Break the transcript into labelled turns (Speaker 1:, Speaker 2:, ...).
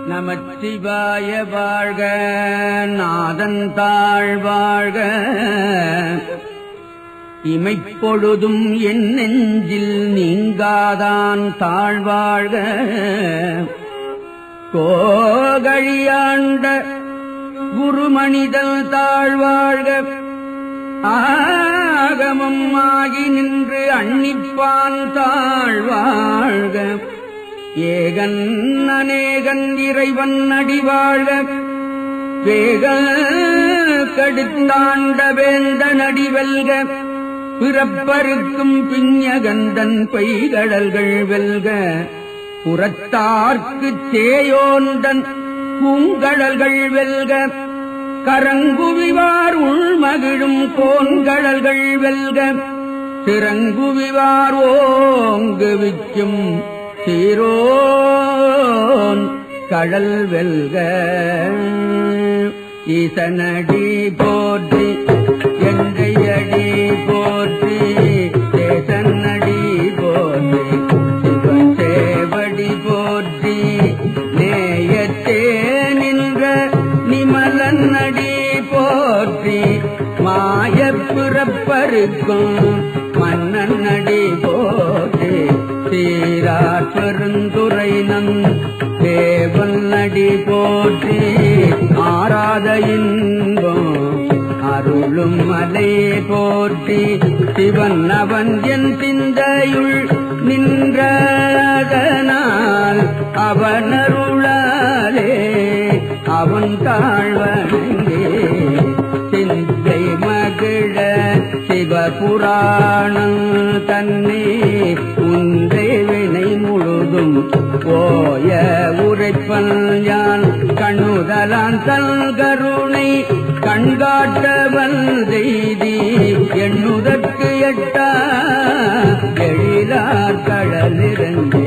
Speaker 1: நமச்சிவாய வாழ்க, நாதன் தாழ் வாழ்க. இமைப்பொழுதும் என் நெஞ்சில் நீங்காதான் தாழ்வாழ்க. கோகழியாண்ட குருமணிதல் தாழ்வாழ்க. ஆகமம் ஆகி நின்று அன்னிப்பான் தாழ்வாழ்க. ஏகன் அநேகன் இறைவன் அடிவாழ்க. வேக கடுத்தாண்ட வேந்த நடிவெல்க. பிறப்பருக்கும் பிஞகந்தன் பெய்கடல்கள் வெல்க. புறத்தார்க்குச் சேயோந்தன் பூங்கடல்கள் வெல்க. கரங்குவிவார் உள்மகிழும் கோன்கடல்கள் வெல்க. சிறங்குவிவார் ஓங்கு விக்கும் சீரோன் கடல் வெல்க. ஈசனடி போற்றி, எந்தையடி போற்றி, தேசனடி போற்றி, சிவசேவடி போற்றி, நேயத்தே நின்ற நிமலனடி போற்றி, மாயப் பிறப்பருக்கும் மன்னனடி போற்றி, சீரார் பெருந்துரை நம் தேவன் அடி போற்றி, ஆராத இன்பம் அருளும் மலை போற்றி, சிவன் அவன் என் சிந்தையுள் நின்றதனால் அவனருளாலே அவன் தாழ்வணங்கே. சிந்தை மகிழ சிவபுராணம் தன்னே உந்தை வினை முழுதும் போய உரைப்பல் யான் கண்ணுதலான் தல் கருணை கண்காட்டவன் செய்தி எண்ணுதற்கு எட்டா எழிலார் கடலிறங்கி